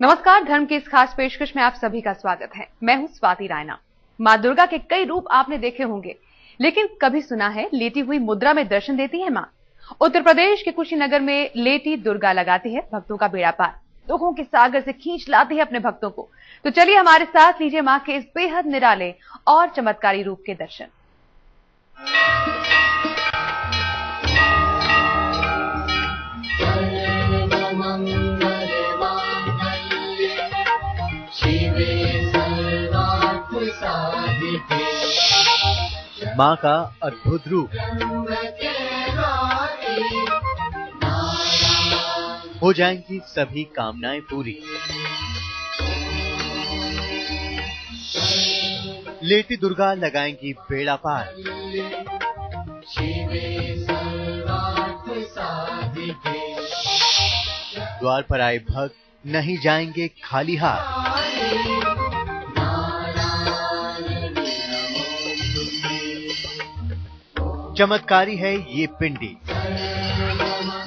नमस्कार, धर्म की इस खास पेशकश में आप सभी का स्वागत है। मैं हूं स्वाति रायना। मां दुर्गा के कई रूप आपने देखे होंगे, लेकिन कभी सुना है लेटी हुई मुद्रा में दर्शन देती है मां? उत्तर प्रदेश के कुशीनगर में लेटी दुर्गा लगाती है भक्तों का बेड़ा पार, दुखों के सागर से खींच लाती है अपने भक्तों को। तो चलिए हमारे साथ लीजिए मां के इस बेहद निराले और चमत्कारी रूप के दर्शन। मां का अद्भुत रूप। हो जाएंगी सभी कामनाएं पूरी। लेटी दुर्गा लगाएंगी बेड़ा पार। द्वार पर आए भक्त नहीं जाएंगे खाली हाथ। चमत्कारी है ये पिंडी,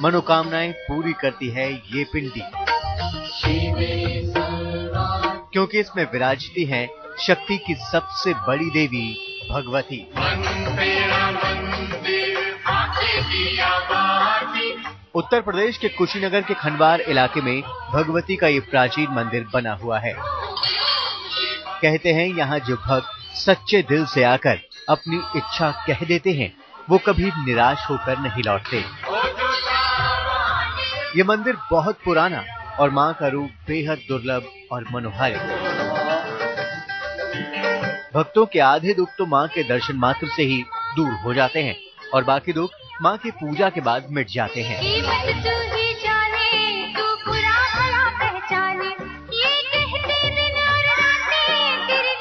मनोकामनाएं पूरी करती है ये पिंडी, क्योंकि इसमें विराजती है शक्ति की सबसे बड़ी देवी भगवती। उत्तर प्रदेश के कुशीनगर के खंडवार इलाके में भगवती का ये प्राचीन मंदिर बना हुआ है। कहते हैं यहाँ जो भक्त सच्चे दिल से आकर अपनी इच्छा कह देते हैं, वो कभी निराश होकर नहीं लौटते। ये मंदिर बहुत पुराना और मां का रूप बेहद दुर्लभ और मनोहर है। भक्तों के आधे दुख तो मां के दर्शन मात्र से ही दूर हो जाते हैं और बाकी दुख मां की पूजा के बाद मिट जाते हैं।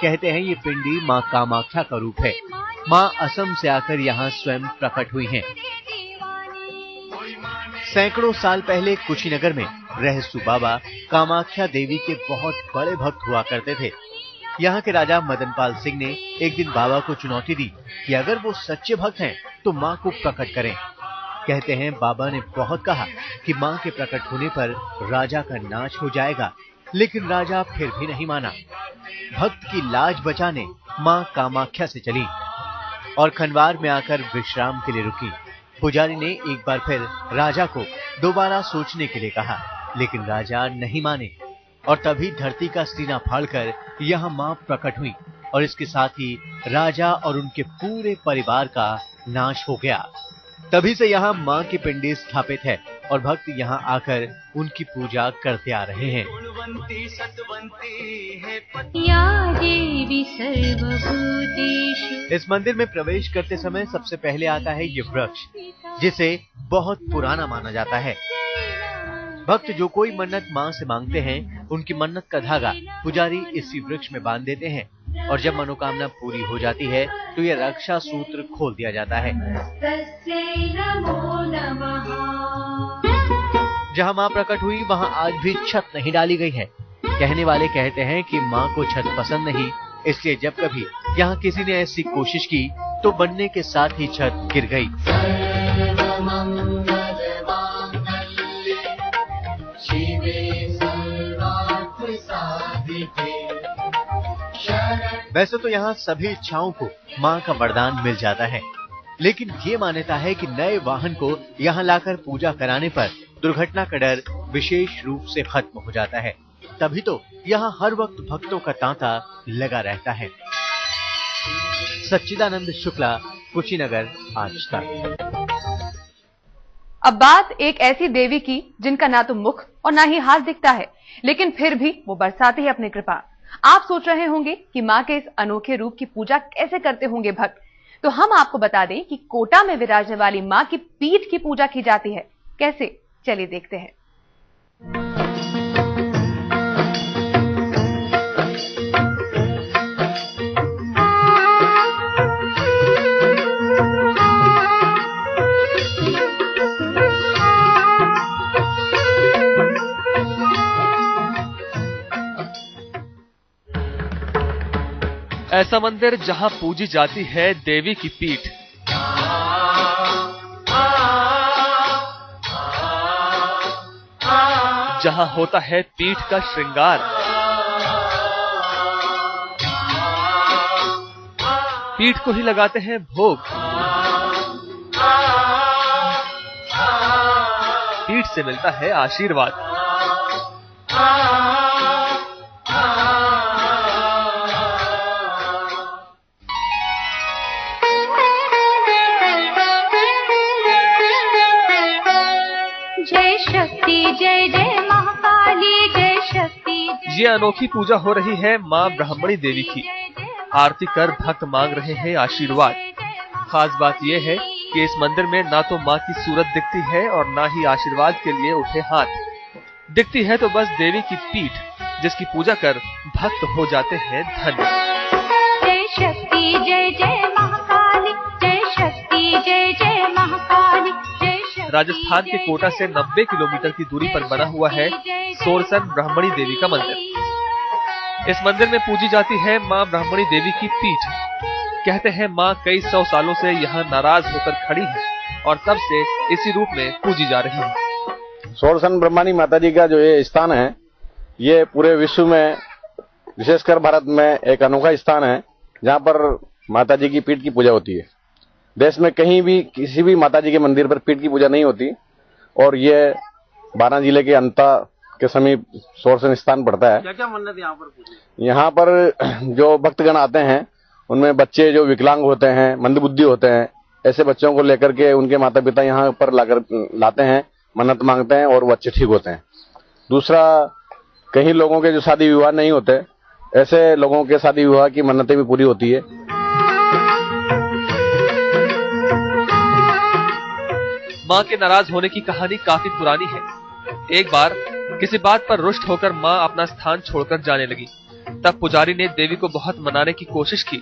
कहते हैं ये पिंडी मां कामाख्या का रूप है। मां असम से आकर यहाँ स्वयं प्रकट हुई हैं। सैकड़ों साल पहले कुशीनगर में रहसु बाबा कामाख्या देवी के बहुत बड़े भक्त हुआ करते थे। यहाँ के राजा मदनपाल सिंह ने एक दिन बाबा को चुनौती दी कि अगर वो सच्चे भक्त हैं तो मां को प्रकट करें। कहते हैं बाबा ने बहुत कहा कि मां के प्रकट होने पर राजा का नाश हो जाएगा, लेकिन राजा फिर भी नहीं माना। भक्त की लाज बचाने मां कामाख्या से चली और खंडवार में आकर विश्राम के लिए रुकी। पुजारी ने एक बार फिर राजा को दोबारा सोचने के लिए कहा, लेकिन राजा नहीं माने और तभी धरती का सीना फाड़कर यहाँ मां प्रकट हुई और इसके साथ ही राजा और उनके पूरे परिवार का नाश हो गया। तभी से यहाँ मां की पिंडी स्थापित है और भक्त यहाँ आकर उनकी पूजा करते आ रहे हैं। इस मंदिर में प्रवेश करते समय सबसे पहले आता है ये वृक्ष, जिसे बहुत पुराना माना जाता है। भक्त जो कोई मन्नत मां से मांगते हैं, उनकी मन्नत का धागा पुजारी इसी वृक्ष में बांध देते हैं और जब मनोकामना पूरी हो जाती है तो ये रक्षा सूत्र खोल दिया जाता है। जहाँ मां प्रकट हुई वहाँ आज भी छत नहीं डाली गई है। कहने वाले कहते हैं कि मां को छत पसंद नहीं, इसलिए जब कभी यहाँ किसी ने ऐसी कोशिश की तो बनने के साथ ही छत गिर गई। वैसे तो यहाँ सभी इच्छाओं को मां का वरदान मिल जाता है, लेकिन ये मान्यता है कि नए वाहन को यहाँ लाकर पूजा कराने पर दुर्घटना का डर विशेष रूप से खत्म हो जाता है। तभी तो यहाँ हर वक्त भक्तों का तांता लगा रहता है। सच्चिदानंद शुक्ला, कुशीनगर, आज तक। अब बात एक ऐसी देवी की जिनका ना तो मुख और ना ही हाथ दिखता है, लेकिन फिर भी वो बरसाती है अपनी कृपा। आप सोच रहे होंगे कि मां के इस अनोखे रूप की पूजा कैसे करते होंगे भक्त, तो हम आपको बता दें कि कोटा में विराजने वाली मां की पीठ की पूजा की जाती है। कैसे, चलिए देखते हैं। ऐसा मंदिर जहां पूजी जाती है देवी की पीठ। जहां होता है पीठ का श्रृंगार। पीठ को ही लगाते हैं भोग। पीठ से मिलता है आशीर्वाद। जय शक्ति जय जय महाकाली जय शक्ति। ये अनोखी पूजा हो रही है मां ब्राह्मणी देवी की। आरती कर भक्त मांग रहे हैं आशीर्वाद। खास बात यह है कि इस मंदिर में ना तो मां की सूरत दिखती है और ना ही आशीर्वाद के लिए उठे हाथ। दिखती है तो बस देवी की पीठ, जिसकी पूजा कर भक्त हो जाते हैं धन्य। जय शक्ति जय जय महाकाली जय शक्ति जय जय महाकाली जय शक्ति। राजस्थान के कोटा से 90 किलोमीटर की दूरी पर बना हुआ है सोरसन ब्राह्मणी देवी का मंदिर। इस मंदिर में पूजी जाती है मां ब्राह्मणी देवी की पीठ। कहते हैं मां कई 100 सालों से यहाँ नाराज होकर खड़ी है और तब से इसी रूप में पूजी जा रही है। सोरसन ब्रह्मणी माता जी का जो ये स्थान है, ये पूरे विश्व में विशेषकर भारत में एक अनोखा स्थान है जहाँ पर माता जी की पीठ की पूजा होती है। देश में कहीं भी किसी भी माता जी के मंदिर पर पीठ की पूजा नहीं होती और ये 12 जिले के अंता के समीप सोरसन स्थान पड़ता है। क्या क्या मन्नत यहाँ पर पूजी? यहाँ पर जो भक्तगण आते हैं उनमें बच्चे जो विकलांग होते हैं, मंदबुद्धि होते हैं, ऐसे बच्चों को लेकर के उनके माता पिता यहाँ पर लाते हैं, मन्नत मांगते हैं और वो बच्चे ठीक होते हैं। दूसरा, कहीं लोगों के जो शादी विवाह नहीं होते, ऐसे लोगों के शादी विवाह की मन्नतें भी पूरी होती है। मां के नाराज होने की कहानी काफी पुरानी है। एक बार किसी बात पर रुष्ट होकर मां अपना स्थान छोड़कर जाने लगी। तब पुजारी ने देवी को बहुत मनाने की कोशिश की,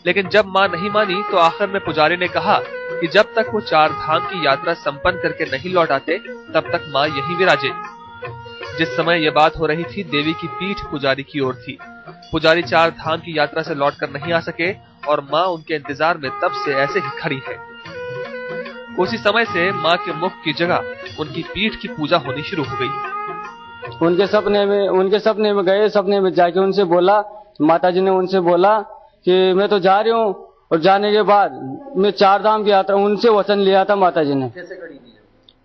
लेकिन जब मां नहीं मानी तो आखिर में पुजारी ने कहा कि जब तक वो 4 धाम की यात्रा संपन्न करके नहीं लौट आते तब तक मां यहीं विराजे। जिस समय यह बात हो रही थी, देवी की पीठ पुजारी की ओर थी। पुजारी 4 धाम की यात्रा से लौटकर नहीं आ सके और मां उनके इंतजार में तब से ऐसे ही खड़ी है। उसी समय से मां के मुख की जगह उनकी पीठ की पूजा होनी शुरू हो गई। उनके सपने में गए, सपने में जाके उनसे बोला, माता जी ने उनसे बोला कि मैं तो जा रही हूँ, और जाने के बाद मैं 4 धाम की यात्रा, उनसे वचन लिया था माता जी ने। कैसे करी थी?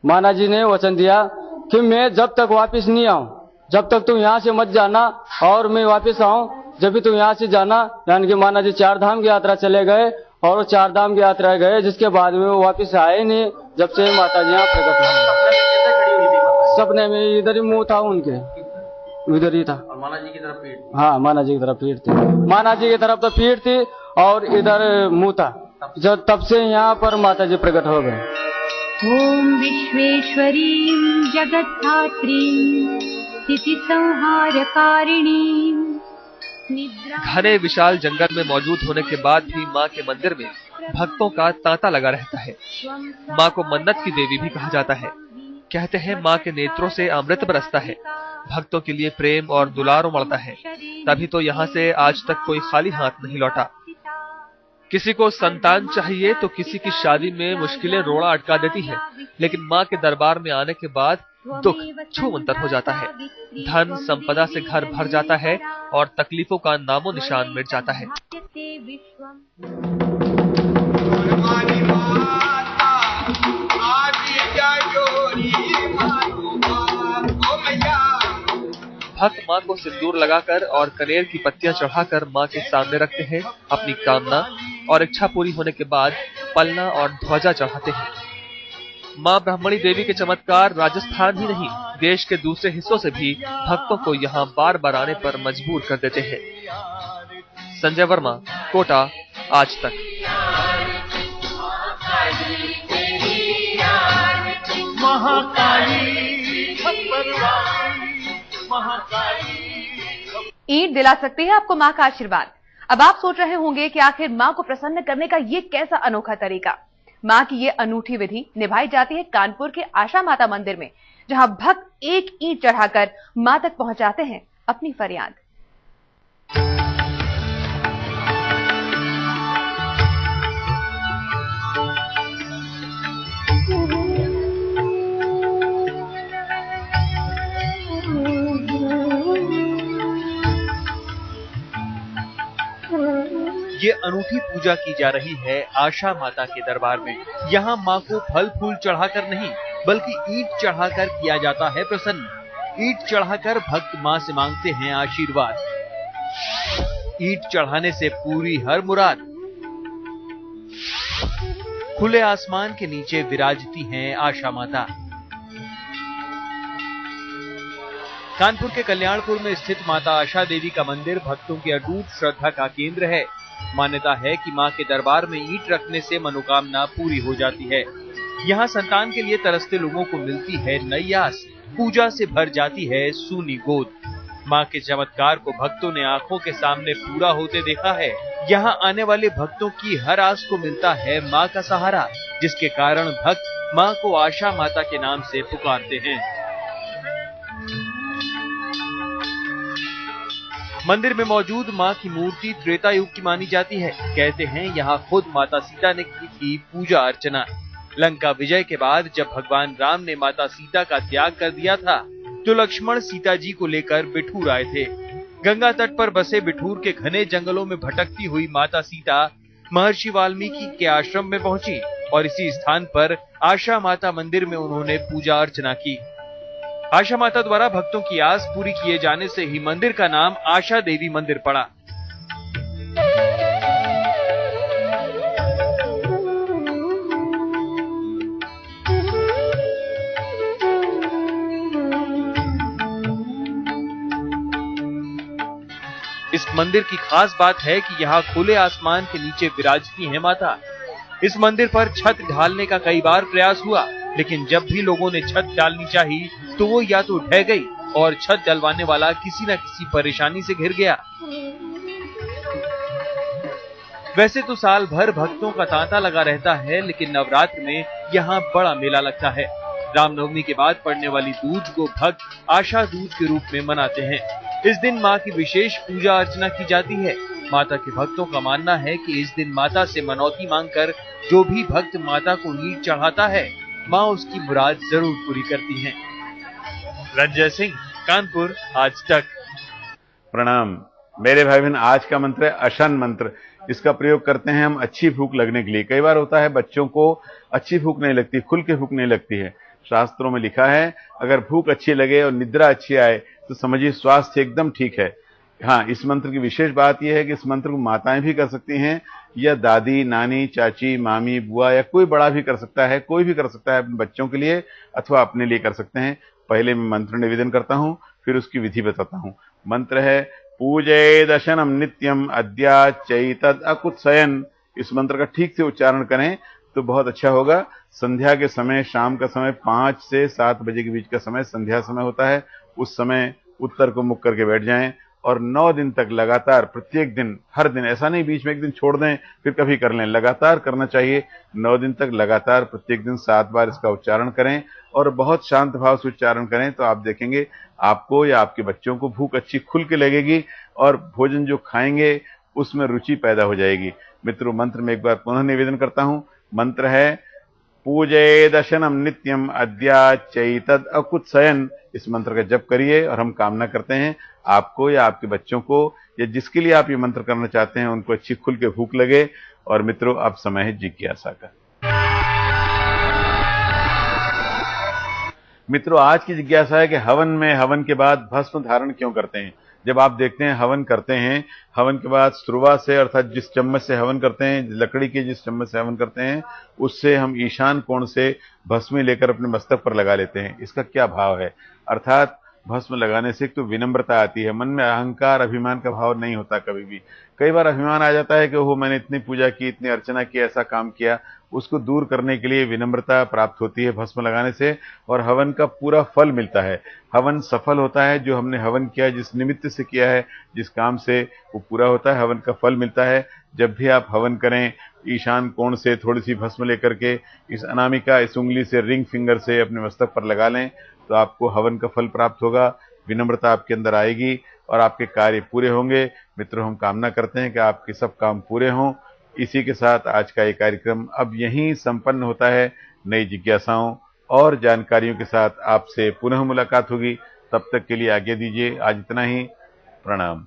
माता जी ने वचन दिया कि मैं जब तक वापस नहीं आऊँ, जब तक तुम यहाँ से मत जाना और मैं वापस आऊँ, जब भी तुम यहाँ से जाना। यानी कि माता जी 4 धाम की यात्रा चले गए और वो 4 धाम की यात्रा गए, जिसके बाद में वो वापस आए नहीं, जब से माता जी यहाँ प्रकट हुई। सपने में इधर ही मुंह था उनके, इधर ही था। और माना जी की तरफ पीठ? हाँ, माना जी की तरफ पीठ थी। माना जी की तरफ तो पीठ थी और इधर मुंह था। जब तब से यहाँ पर माता जी प्रकट हो गए। ओम विश्वेश्वरी जगद्धात्री स्थिति संहारकारिणी। घने विशाल जंगल में मौजूद होने के बाद भी मां के मंदिर में भक्तों का तांता लगा रहता है। मां को मन्नत की देवी भी कहा जाता है। कहते हैं मां के नेत्रों से अमृत बरसता है, भक्तों के लिए प्रेम और दुलार उमड़ता है। तभी तो यहाँ से आज तक कोई खाली हाथ नहीं लौटा। किसी को संतान चाहिए तो किसी की शादी में मुश्किलें रोड़ा अटका देती है, लेकिन मां के दरबार में आने के बाद दुख छूमंतर हो जाता है। धन संपदा से घर भर जाता है और तकलीफों का नामो निशान मिट जाता है। भक्त मां को सिंदूर लगाकर और कनेर की पत्तियां चढ़ाकर मां के सामने रखते हैं अपनी कामना, और इच्छा पूरी होने के बाद पलना और ध्वजा चढ़ाते हैं। मां ब्राह्मणी देवी के चमत्कार राजस्थान ही नहीं, देश के दूसरे हिस्सों से भी भक्तों को यहाँ बार बार आने पर मजबूर कर देते हैं। संजय वर्मा, कोटा, आज तक। ईंट दिला सकती है आपको मां का आशीर्वाद। अब आप सोच रहे होंगे कि आखिर मां को प्रसन्न करने का ये कैसा अनोखा तरीका। मां की ये अनूठी विधि निभाई जाती है कानपुर के आशा माता मंदिर में, जहां भक्त एक ईंट चढ़ाकर मां तक पहुंचाते हैं अपनी फरियाद। ये अनूठी पूजा की जा रही है आशा माता के दरबार में। यहाँ माँ को फल फूल चढ़ाकर नहीं बल्कि ईंट चढ़ाकर किया जाता है प्रसन्न। ईंट चढ़ाकर भक्त माँ से मांगते हैं आशीर्वाद। ईंट चढ़ाने से पूरी हर मुराद। खुले आसमान के नीचे विराजती हैं आशा माता। कानपुर के कल्याणपुर में स्थित माता आशा देवी का मंदिर भक्तों की अटूट श्रद्धा का केंद्र है। मान्यता है कि मां के दरबार में ईंट रखने से मनोकामना पूरी हो जाती है। यहाँ संतान के लिए तरसते लोगों को मिलती है नई आस। पूजा से भर जाती है सूनी गोद। मां के चमत्कार को भक्तों ने आंखों के सामने पूरा होते देखा है। यहाँ आने वाले भक्तों की हर आस को मिलता है मां का सहारा, जिसके कारण भक्त मां को आशा माता के नाम से पुकारते हैं। मंदिर में मौजूद मां की मूर्ति त्रेता युग की मानी जाती है। कहते हैं यहाँ खुद माता सीता ने की थी पूजा अर्चना। लंका विजय के बाद जब भगवान राम ने माता सीता का त्याग कर दिया था तो लक्ष्मण सीता जी को लेकर बिठूर आए थे। गंगा तट पर बसे बिठूर के घने जंगलों में भटकती हुई माता सीता महर्षि वाल्मीकि के आश्रम में पहुंची और इसी स्थान पर आशा माता मंदिर में उन्होंने पूजा अर्चना की। आशा माता द्वारा भक्तों की आस पूरी किए जाने से ही मंदिर का नाम आशा देवी मंदिर पड़ा। इस मंदिर की खास बात है कि यहाँ खुले आसमान के नीचे विराजती है माता। इस मंदिर पर छत ढालने का कई बार प्रयास हुआ, लेकिन जब भी लोगों ने छत डालनी चाही तो वो या तो ढह गई और छत डलवाने वाला किसी न किसी परेशानी से घिर गया। वैसे तो साल भर भक्तों का तांता लगा रहता है, लेकिन नवरात्र में यहाँ बड़ा मेला लगता है। रामनवमी के बाद पड़ने वाली दूज को भक्त आशा दूज के रूप में मनाते हैं। इस दिन माँ की विशेष पूजा अर्चना की जाती है। माता के भक्तों का मानना है कि इस दिन माता से मनौती मांगकर जो भी भक्त माता को ईंट चढ़ाता है, माँ उसकी मुराद जरूर पूरी करती हैं। रंजय सिंह, कानपुर, आज तक। प्रणाम मेरे भाई बहन। आज का मंत्र है अशन मंत्र। इसका प्रयोग करते हैं हम अच्छी भूख लगने के लिए। कई बार होता है बच्चों को अच्छी भूख नहीं लगती, खुल के भूख नहीं लगती है। शास्त्रों में लिखा है अगर भूख अच्छी लगे और निद्रा अच्छी आए तो समझिए स्वास्थ्य एकदम ठीक है। हाँ, इस मंत्र की विशेष बात यह है कि इस मंत्र को माताएं भी कर सकती हैं या दादी, नानी, चाची, मामी, बुआ या कोई बड़ा भी कर सकता है। कोई भी कर सकता है अपने बच्चों के लिए अथवा अपने लिए कर सकते हैं। पहले मैं मंत्र निवेदन करता हूं, फिर उसकी विधि बताता हूं। मंत्र है पूजय दशनम नित्यम अद्या चैतद अकुत्सयन। इस मंत्र का ठीक से उच्चारण करें तो बहुत अच्छा होगा। संध्या के समय, शाम का समय 5 से 7 बजे के बीच का समय संध्या समय होता है। उस समय उत्तर को मुख करके बैठ जाएं और 9 दिन तक लगातार प्रत्येक दिन, हर दिन, ऐसा नहीं बीच में एक दिन छोड़ दें फिर कभी कर लें, लगातार करना चाहिए। 9 दिन तक लगातार प्रत्येक दिन 7 बार इसका उच्चारण करें और बहुत शांत भाव से उच्चारण करें तो आप देखेंगे आपको या आपके बच्चों को भूख अच्छी खुल के लगेगी और भोजन जो खाएंगे उसमें रुचि पैदा हो जाएगी। मित्रों, मंत्र में एक बार पुनः निवेदन करता हूं। मंत्र है पूजय दशनम नित्यम अद्या चैतद अकुत्सयन। इस मंत्र का जप करिए और हम कामना करते हैं आपको या आपके बच्चों को या जिसके लिए आप ये मंत्र करना चाहते हैं उनको अच्छी खुल के भूख लगे। और मित्रों, अब समय है जिज्ञासा का। मित्रों, आज की जिज्ञासा है कि हवन के बाद भस्म धारण क्यों करते हैं। जब आप देखते हैं हवन करते हैं, हवन के बाद श्रुवा से अर्थात जिस चम्मच से हवन करते हैं, लकड़ी के जिस चम्मच से हवन करते हैं, उससे हम ईशान कोण से भस्म लेकर अपने मस्तक पर लगा लेते हैं। इसका क्या भाव है? अर्थात भस्म लगाने से एक तो विनम्रता आती है, मन में अहंकार, अभिमान का भाव नहीं होता कभी भी। कई बार अभिमान आ जाता है कि ओह मैंने इतनी पूजा की, इतनी अर्चना की, ऐसा काम किया। उसको दूर करने के लिए विनम्रता प्राप्त होती है भस्म लगाने से और हवन का पूरा फल मिलता है। हवन सफल होता है, जो हमने हवन किया, जिस निमित्त से किया है, जिस काम से, वो पूरा होता है, हवन का फल मिलता है। जब भी आप हवन करें, ईशान कोण से थोड़ी सी भस्म लेकर के इस अनामिका, इस उंगली से, रिंग फिंगर से अपने मस्तक पर लगा लें तो आपको हवन का फल प्राप्त होगा। विनम्रता आपके अंदर आएगी और आपके कार्य पूरे होंगे। मित्रों, हम कामना करते हैं कि आपके सब काम पूरे हों। इसी के साथ आज का ये कार्यक्रम अब यहीं संपन्न होता है। नई जिज्ञासाओं और जानकारियों के साथ आपसे पुनः मुलाकात होगी। तब तक के लिए आज्ञा दीजिए। आज इतना ही। प्रणाम।